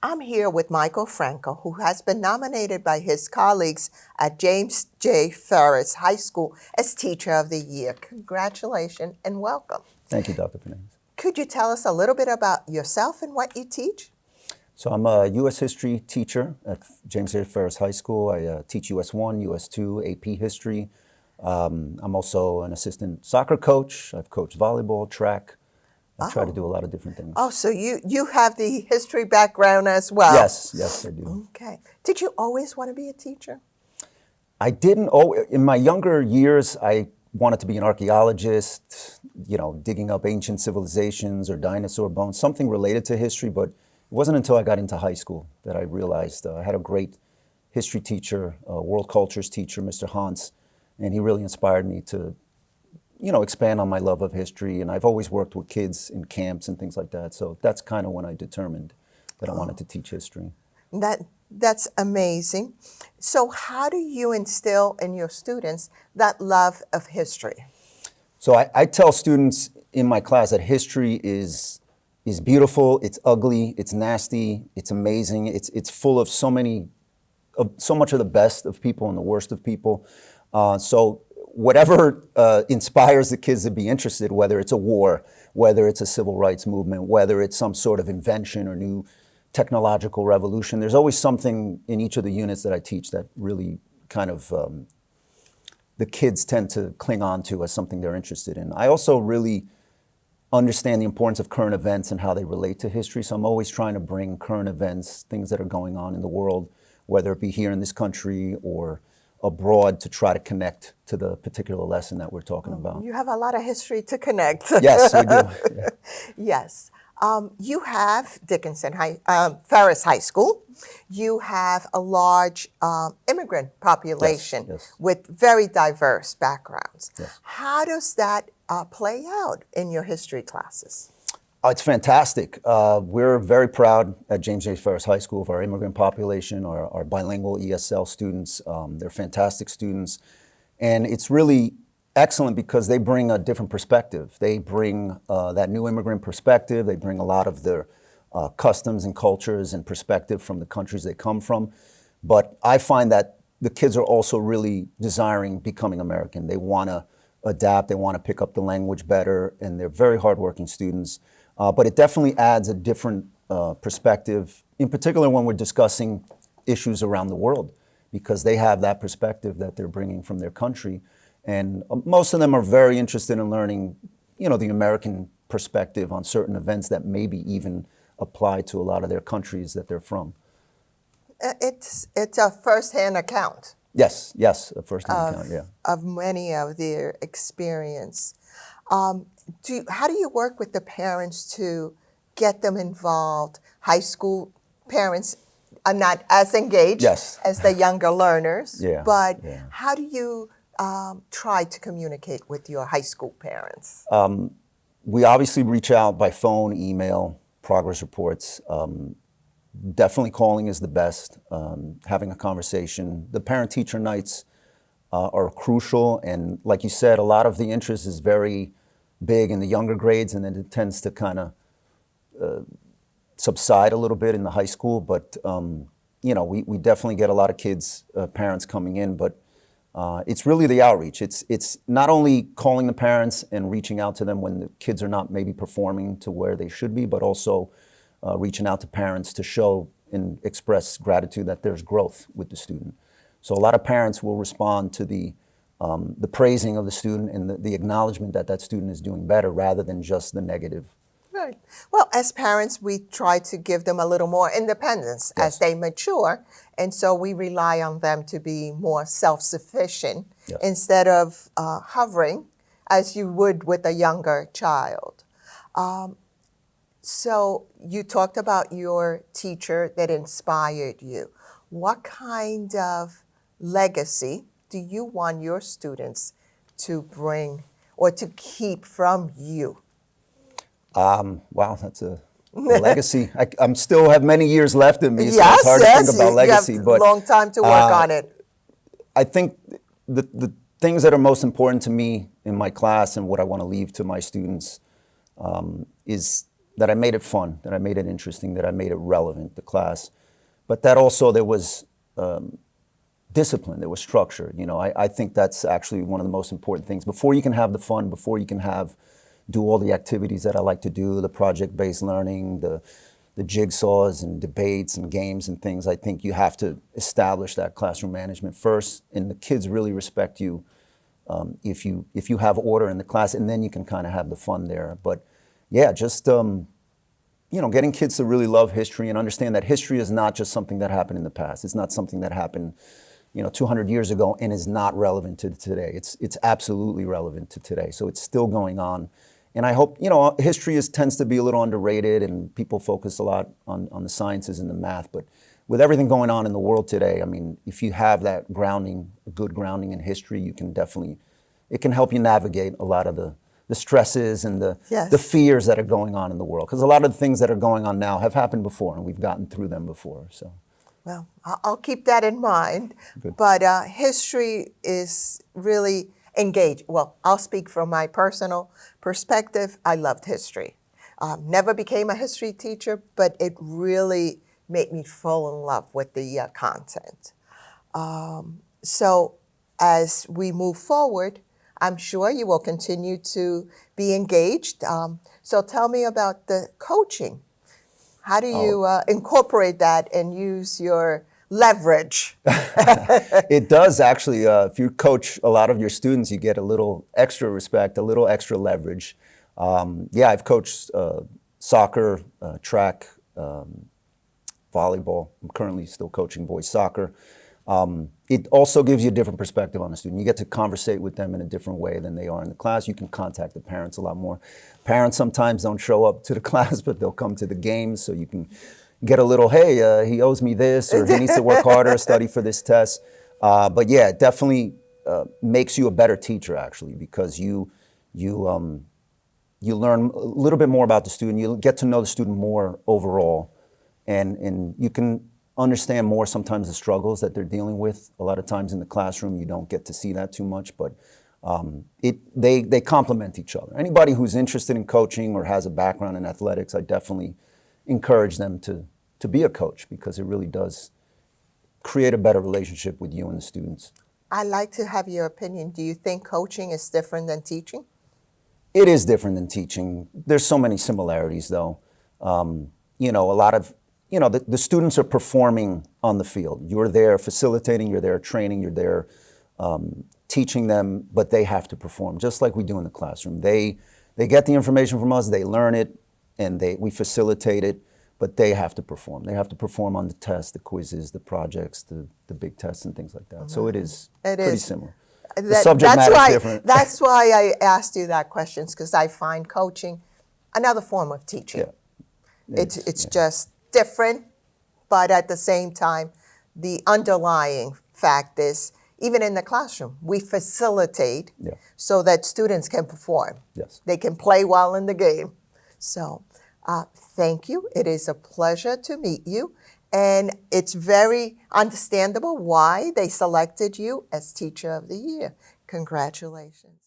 I'm here with Michael Franco, who has been nominated by his colleagues at James J. Ferris High School as Teacher of the Year. Congratulations and welcome. Thank you, Dr. Fernandez. Could you tell us a little bit about yourself and what you teach? So I'm a U.S. history teacher at James J. Ferris High School. I teach US 1, US 2, AP history. I'm also an assistant soccer coach. I've coached volleyball, track. I try to do a lot of different things. Oh, so you have the history background as well? Yes, I do. Okay. Did you always want to be a teacher? I didn't. In my younger years, I wanted to be an archaeologist, digging up ancient civilizations or dinosaur bones, something related to history, but it wasn't until I got into high school that I realized I had a great history teacher, world cultures teacher, Mr. Hans, and he really inspired me to expand on my love of history. And I've always worked with kids in camps and things like that. So that's kind of when I determined that I wanted to teach history. That's amazing. So how do you instill in your students that love of history? So I tell students in my class that history is beautiful, it's ugly, it's nasty, it's amazing, it's full of so much of the best of people and the worst of people. So whatever inspires the kids to be interested, whether it's a war, whether it's a civil rights movement, whether it's some sort of invention or new technological revolution, there's always something in each of the units that I teach that really kind of the kids tend to cling on to as something they're interested in. I also really understand the importance of current events and how they relate to history, so I'm always trying to bring current events, things that are going on in the world, whether it be here in this country or abroad, to try to connect to the particular lesson that we're talking about. You have a lot of history to connect. Yes, we do. Yeah. Yes. You have Ferris High School. You have a large immigrant population yes. with very diverse backgrounds. Yes. How does that play out in your history classes? Oh, it's fantastic. We're very proud at James J. Ferris High School of our immigrant population, our bilingual ESL students. They're fantastic students. And it's really excellent because they bring a different perspective. They bring that new immigrant perspective. They bring a lot of their customs and cultures and perspective from the countries they come from. But I find that the kids are also really desiring becoming American. They want to adapt. They want to pick up the language better. And they're very hardworking students. But it definitely adds a different perspective, in particular when we're discussing issues around the world, because they have that perspective that they're bringing from their country. And most of them are very interested in learning, the American perspective on certain events that maybe even apply to a lot of their countries that they're from. It's a first-hand account. Yes, a first-hand account, yeah. Of many of their experience. How do you work with the parents to get them involved? High school parents are not as engaged as the younger learners, but how do you try to communicate with your high school parents? We obviously reach out by phone, email, progress reports. Definitely calling is the best, having a conversation. The parent-teacher nights are crucial, and like you said, a lot of the interest is very big in the younger grades, and then it tends to kind of subside a little bit in the high school. But we definitely get a lot of kids, parents coming in. But it's really the outreach. It's not only calling the parents and reaching out to them when the kids are not maybe performing to where they should be, but also reaching out to parents to show and express gratitude that there's growth with the student. So a lot of parents will respond to the praising of the student and the acknowledgement that that student is doing better rather than just the negative. Right. Well, as parents, we try to give them a little more independence as they mature. And so we rely on them to be more self-sufficient instead of hovering as you would with a younger child. So you talked about your teacher that inspired you. What kind of legacy do you want your students to bring or to keep from you? Wow, that's a legacy. I still have many years left in me, so it's hard to think about legacy. You have a long time to work on it. I think the things that are most important to me in my class and what I want to leave to my students is that I made it fun, that I made it interesting, that I made it relevant, the class. But that also there was discipline, there was structure. You know, I think that's actually one of the most important things. Before you can have the fun, before you can do all the activities that I like to do, the project-based learning, the jigsaws and debates and games and things, I think you have to establish that classroom management first, and the kids really respect you if you have order in the class, and then you can kind of have the fun there. But yeah, just you know, getting kids to really love history and understand that history is not just something that happened in the past. It's not something that happened, you know, 200 years ago and is not relevant to today. It's absolutely relevant to today. So it's still going on. And I hope, you know, history tends to be a little underrated, and people focus a lot on the sciences and the math. But with everything going on in the world today, I mean, if you have that grounding, a good grounding in history, you can definitely, it can help you navigate a lot of the stresses and the fears that are going on in the world. Because a lot of the things that are going on now have happened before, and we've gotten through them before. So, well, I'll keep that in mind. Good. But history is really engaged. Well, I'll speak from my personal perspective. I loved history. Never became a history teacher, but it really made me fall in love with the content. So as we move forward, I'm sure you will continue to be engaged. So tell me about the coaching. How do you incorporate that and use your leverage? It does actually. If you coach a lot of your students, you get a little extra respect, a little extra leverage. Yeah, I've coached soccer, track, volleyball. I'm currently still coaching boys soccer. It also gives you a different perspective on the student. You get to conversate with them in a different way than they are in the class. You can contact the parents a lot more. Parents sometimes don't show up to the class, but they'll come to the games, so you can get a little, hey, he owes me this, or he needs to work harder, study for this test. But yeah, it definitely makes you a better teacher, actually, because you learn a little bit more about the student. You get to know the student more overall, and you can understand more sometimes the struggles that they're dealing with. A lot of times in the classroom, you don't get to see that too much, but they complement each other. Anybody who's interested in coaching or has a background in athletics, I definitely encourage them to be a coach, because it really does create a better relationship with you and the students. I'd like to have your opinion. Do you think coaching is different than teaching? It is different than teaching. There's so many similarities, though. You know, a lot of, you know, the students are performing on the field. You're there facilitating, you're there training, you're there teaching them, but they have to perform, just like we do in the classroom. They get the information from us, they learn it, and we facilitate it, but they have to perform. They have to perform on the tests, the quizzes, the projects, the big tests and things like that. Mm-hmm. So it is pretty similar. The subject matter is different. That's why I asked you that question, because I find coaching another form of teaching. Yeah. It's just different, but at the same time, the underlying fact is, even in the classroom, we facilitate so that students can perform. Yes. They can play well in the game. So thank you. It is a pleasure to meet you. And it's very understandable why they selected you as Teacher of the Year. Congratulations.